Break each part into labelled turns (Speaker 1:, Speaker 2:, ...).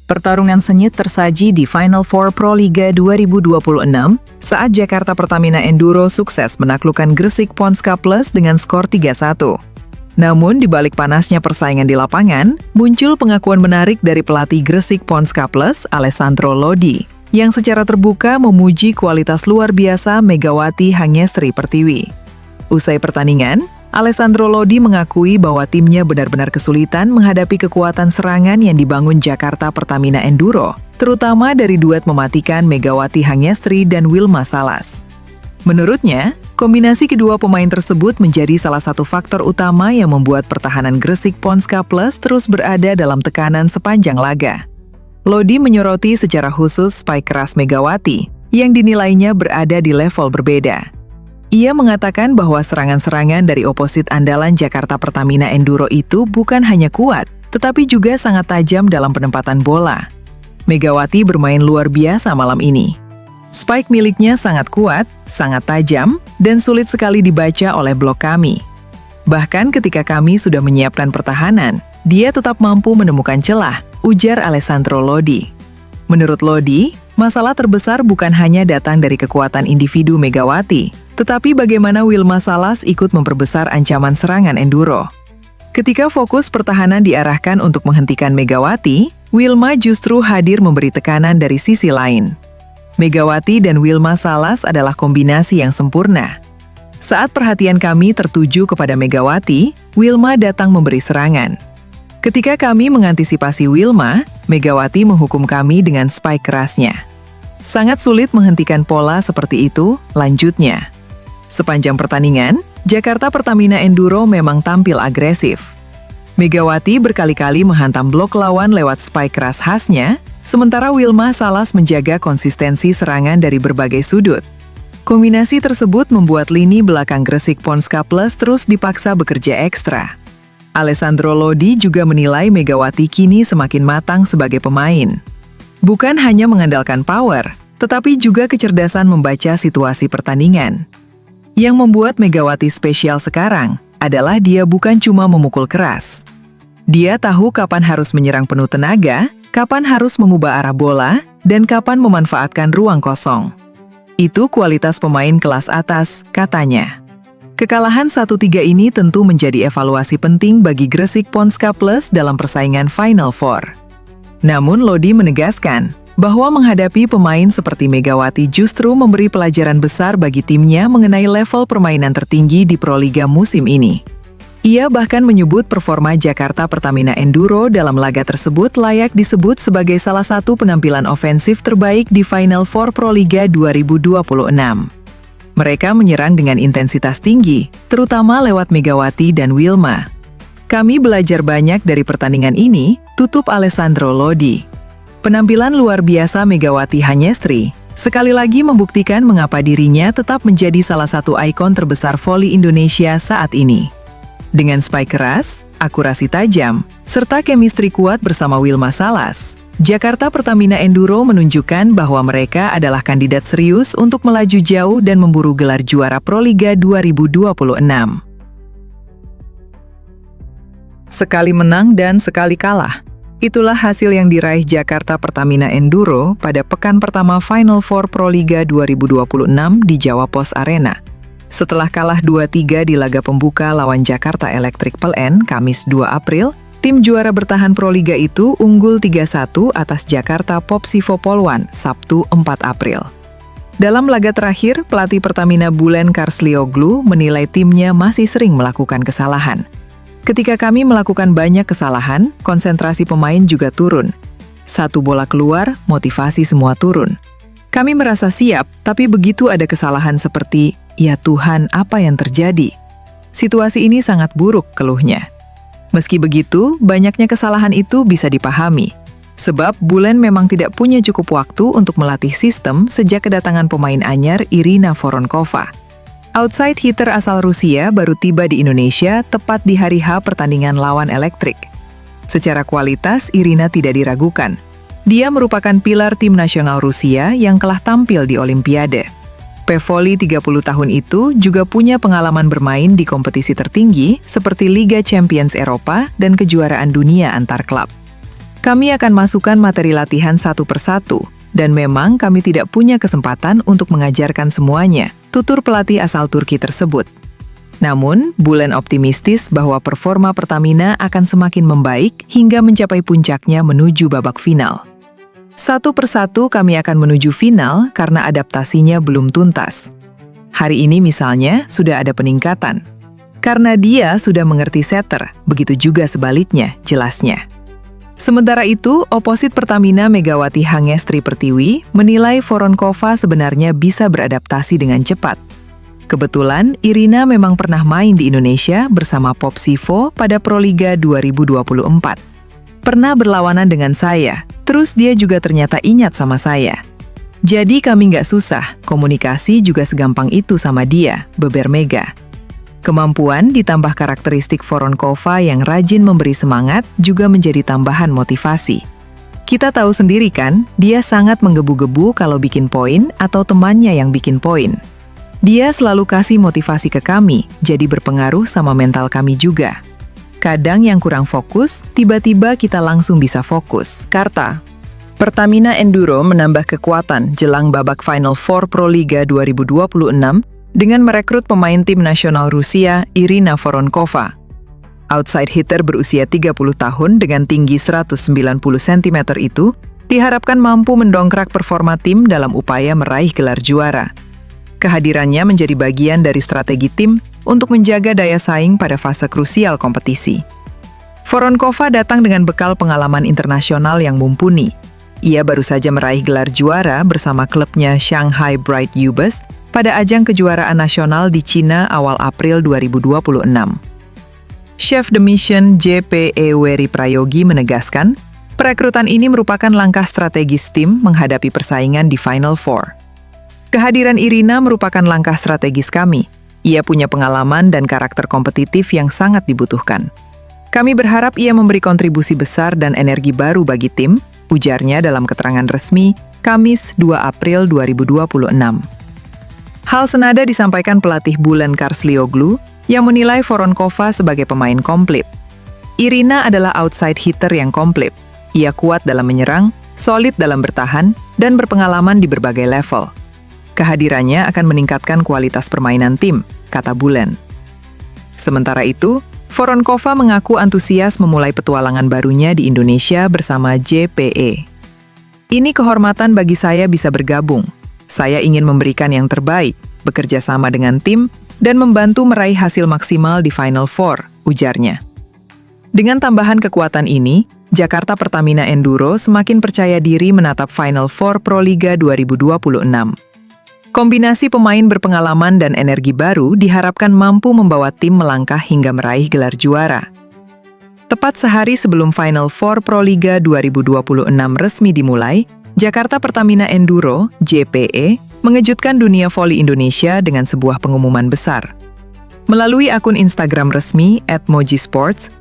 Speaker 1: Pertarungan sengit tersaji di Final Four Proliga 2026 saat Jakarta Pertamina Enduro sukses menaklukkan Gresik Ponska Plus dengan skor 3-1. Namun, di balik panasnya persaingan di lapangan, muncul pengakuan menarik dari pelatih Gresik Ponska Plus, Alessandro Lodi, yang secara terbuka memuji kualitas luar biasa Megawati Hangestri Pertiwi. Usai pertandingan, Alessandro Lodi mengakui bahwa timnya benar-benar kesulitan menghadapi kekuatan serangan yang dibangun Jakarta Pertamina Enduro, terutama dari duet mematikan Megawati Hangestri dan Wilma Salas. Menurutnya, kombinasi kedua pemain tersebut menjadi salah satu faktor utama yang membuat pertahanan Gresik Ponska Plus terus berada dalam tekanan sepanjang laga. Lodi menyoroti secara khusus spike keras Megawati, yang dinilainya berada di level berbeda. Ia mengatakan bahwa serangan-serangan dari oposit andalan Jakarta Pertamina Enduro itu bukan hanya kuat, tetapi juga sangat tajam dalam penempatan bola. Megawati bermain luar biasa malam ini. Spike miliknya sangat kuat, sangat tajam, dan sulit sekali dibaca oleh blok kami. Bahkan ketika kami sudah menyiapkan pertahanan, dia tetap mampu menemukan celah, ujar Alessandro Lodi. Menurut Lodi, masalah terbesar bukan hanya datang dari kekuatan individu Megawati, tetapi bagaimana Wilma Salas ikut memperbesar ancaman serangan Enduro. Ketika fokus pertahanan diarahkan untuk menghentikan Megawati, Wilma justru hadir memberi tekanan dari sisi lain. Megawati dan Wilma Salas adalah kombinasi yang sempurna. Saat perhatian kami tertuju kepada Megawati, Wilma datang memberi serangan. Ketika kami mengantisipasi Wilma, Megawati menghukum kami dengan spike kerasnya. Sangat sulit menghentikan pola seperti itu, lanjutnya. Sepanjang pertandingan, Jakarta Pertamina Enduro memang tampil agresif. Megawati berkali-kali menghantam blok lawan lewat spike keras khasnya, sementara Wilma Salas menjaga konsistensi serangan dari berbagai sudut. Kombinasi tersebut membuat lini belakang Gresik Ponska Plus terus dipaksa bekerja ekstra. Alessandro Lodi juga menilai Megawati kini semakin matang sebagai pemain. Bukan hanya mengandalkan power, tetapi juga kecerdasan membaca situasi pertandingan. Yang membuat Megawati spesial sekarang adalah dia bukan cuma memukul keras. Dia tahu kapan harus menyerang penuh tenaga, kapan harus mengubah arah bola, dan kapan memanfaatkan ruang kosong. Itu kualitas pemain kelas atas, katanya. Kekalahan 1-3 ini tentu menjadi evaluasi penting bagi Gresik Ponska Plus dalam persaingan Final Four. Namun Lodi menegaskan bahwa menghadapi pemain seperti Megawati justru memberi pelajaran besar bagi timnya mengenai level permainan tertinggi di Proliga musim ini. Ia bahkan menyebut performa Jakarta Pertamina Enduro dalam laga tersebut layak disebut sebagai salah satu penampilan ofensif terbaik di Final Four Proliga 2026. Mereka menyerang dengan intensitas tinggi, terutama lewat Megawati dan Wilma. Kami belajar banyak dari pertandingan ini, tutup Alessandro Lodi. Penampilan luar biasa Megawati Hangestri sekali lagi membuktikan mengapa dirinya tetap menjadi salah satu ikon terbesar voli Indonesia saat ini. Dengan spike keras, akurasi tajam, serta chemistry kuat bersama Wilma Salas, Jakarta Pertamina Enduro menunjukkan bahwa mereka adalah kandidat serius untuk melaju jauh dan memburu gelar juara Proliga 2026. Sekali menang dan sekali kalah. Itulah hasil yang diraih Jakarta Pertamina Enduro pada pekan pertama Final Four Proliga 2026 di Jawa Pos Arena. Setelah kalah 2-3 di laga pembuka lawan Jakarta Electric PLN Kamis 2 April, tim juara bertahan Proliga itu unggul 3-1 atas Jakarta Popsivo Polwan Sabtu 4 April. Dalam laga terakhir, pelatih Pertamina Bulen Karslioglu menilai timnya masih sering melakukan kesalahan. Ketika kami melakukan banyak kesalahan, konsentrasi pemain juga turun. Satu bola keluar, motivasi semua turun. Kami merasa siap, tapi begitu ada kesalahan seperti, ya Tuhan, apa yang terjadi? Situasi ini sangat buruk, keluhnya. Meski begitu, banyaknya kesalahan itu bisa dipahami. Sebab Bulen memang tidak punya cukup waktu untuk melatih sistem sejak kedatangan pemain anyar Irina Voronkova. Outside hitter asal Rusia baru tiba di Indonesia tepat di hari H pertandingan lawan Elektrik. Secara kualitas, Irina tidak diragukan. Dia merupakan pilar tim nasional Rusia yang telah tampil di Olimpiade. Pevoli 30 tahun itu juga punya pengalaman bermain di kompetisi tertinggi seperti Liga Champions Eropa dan kejuaraan dunia antar klub. Kami akan masukkan materi latihan satu persatu, dan memang kami tidak punya kesempatan untuk mengajarkan semuanya, tutur pelatih asal Turki tersebut. Namun, Bulan optimistis bahwa performa Pertamina akan semakin membaik hingga mencapai puncaknya menuju babak final. Satu persatu kami akan menuju final karena adaptasinya belum tuntas. Hari ini misalnya sudah ada peningkatan. Karena dia sudah mengerti setter, begitu juga sebaliknya, jelasnya. Sementara itu, oposit Pertamina Megawati Hangestri Pertiwi menilai Voronkova sebenarnya bisa beradaptasi dengan cepat. Kebetulan, Irina memang pernah main di Indonesia bersama Popsivo pada Proliga 2024. Pernah berlawanan dengan saya, terus dia juga ternyata ingat sama saya. Jadi kami nggak susah, komunikasi juga segampang itu sama dia, beber Mega. Kemampuan ditambah karakteristik Voronkova yang rajin memberi semangat juga menjadi tambahan motivasi. Kita tahu sendiri kan, dia sangat menggebu-gebu kalau bikin poin atau temannya yang bikin poin. Dia selalu kasih motivasi ke kami, jadi berpengaruh sama mental kami juga. Kadang yang kurang fokus, tiba-tiba kita langsung bisa fokus. Karta. Pertamina Enduro menambah kekuatan jelang babak Final Four Proliga 2026 dengan merekrut pemain tim nasional Rusia, Irina Voronkova. Outside hitter berusia 30 tahun dengan tinggi 190 cm itu diharapkan mampu mendongkrak performa tim dalam upaya meraih gelar juara. Kehadirannya menjadi bagian dari strategi tim untuk menjaga daya saing pada fase krusial kompetisi. Voronkova datang dengan bekal pengalaman internasional yang mumpuni. Ia baru saja meraih gelar juara bersama klubnya Shanghai Bright Ubers pada ajang kejuaraan nasional di Cina awal April 2026. Chef de Mission JPE Wery Prayogi menegaskan, perekrutan ini merupakan langkah strategis tim menghadapi persaingan di Final Four. Kehadiran Irina merupakan langkah strategis kami. Ia punya pengalaman dan karakter kompetitif yang sangat dibutuhkan. Kami berharap ia memberi kontribusi besar dan energi baru bagi tim, ujarnya dalam keterangan resmi, Kamis 2 April 2026. Hal senada disampaikan pelatih Bulan Karslioglu yang menilai Voronkova sebagai pemain komplit. Irina adalah outside hitter yang komplit. Ia kuat dalam menyerang, solid dalam bertahan, dan berpengalaman di berbagai level. Kehadirannya akan meningkatkan kualitas permainan tim, kata Bulan. Sementara itu, Voronkova mengaku antusias memulai petualangan barunya di Indonesia bersama JPE. Ini kehormatan bagi saya bisa bergabung. Saya ingin memberikan yang terbaik, bekerja sama dengan tim, dan membantu meraih hasil maksimal di Final Four, ujarnya. Dengan tambahan kekuatan ini, Jakarta Pertamina Enduro semakin percaya diri menatap Final Four Proliga 2026. Kombinasi pemain berpengalaman dan energi baru diharapkan mampu membawa tim melangkah hingga meraih gelar juara. Tepat sehari sebelum Final Four Proliga 2026 resmi dimulai, Jakarta Pertamina Enduro, JPE, mengejutkan dunia voli Indonesia dengan sebuah pengumuman besar. Melalui akun Instagram resmi @mojisports,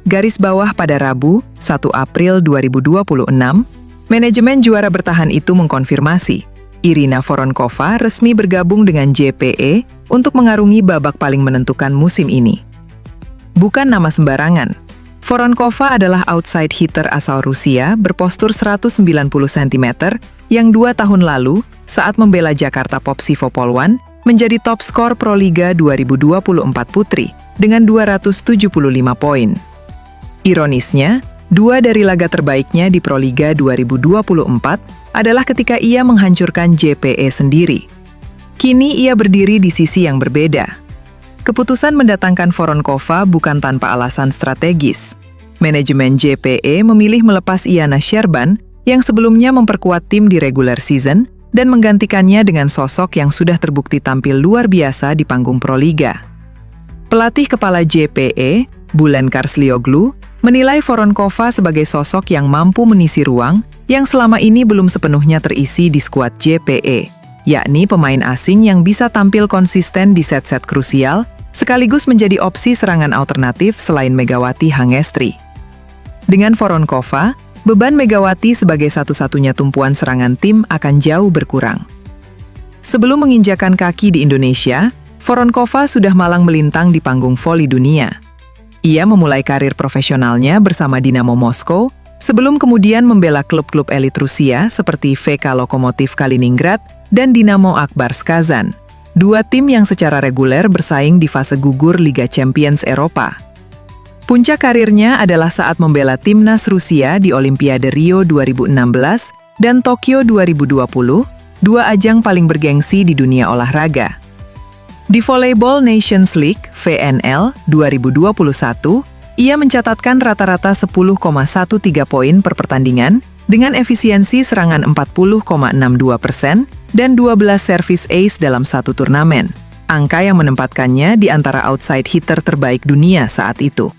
Speaker 1: pada Rabu, 1 April 2026, manajemen juara bertahan itu mengkonfirmasi Irina Voronkova resmi bergabung dengan JPE untuk mengarungi babak paling menentukan musim ini. Bukan nama sembarangan. Voronkova adalah outside hitter asal Rusia berpostur 190 cm yang 2 tahun lalu saat membela Jakarta Popsivo Polwan menjadi top skor Proliga 2024 Putri dengan 275 poin. Ironisnya, 2 dari laga terbaiknya di Proliga 2024 adalah ketika ia menghancurkan JPE sendiri. Kini ia berdiri di sisi yang berbeda. Keputusan mendatangkan Voronkova bukan tanpa alasan strategis. Manajemen JPE memilih melepas Iana Sherban yang sebelumnya memperkuat tim di regular season dan menggantikannya dengan sosok yang sudah terbukti tampil luar biasa di panggung Proliga. Pelatih kepala JPE, Bulan Karslioglu, menilai Voronkova sebagai sosok yang mampu mengisi ruang yang selama ini belum sepenuhnya terisi di skuad JPE. yakni pemain asing yang bisa tampil konsisten di set-set krusial, sekaligus menjadi opsi serangan alternatif selain Megawati Hangestri. Dengan Voronkova, beban Megawati sebagai satu-satunya tumpuan serangan tim akan jauh berkurang. Sebelum menginjakan kaki di Indonesia, Voronkova sudah malang melintang di panggung voli dunia. Ia memulai karir profesionalnya bersama Dinamo Moskow, sebelum kemudian membela klub-klub elit Rusia seperti VK Lokomotiv Kaliningrad dan Dinamo Akbars Kazan, dua tim yang secara reguler bersaing di fase gugur Liga Champions Eropa. Puncak karirnya adalah saat membela timnas Rusia di Olimpiade Rio 2016 dan Tokyo 2020, dua ajang paling bergengsi di dunia olahraga. Di Volleyball Nations League (VNL) 2021, ia mencatatkan rata-rata 10,13 poin per pertandingan dengan efisiensi serangan 40,62% dan 12 service ace dalam satu turnamen, angka yang menempatkannya di antara outside hitter terbaik dunia saat itu.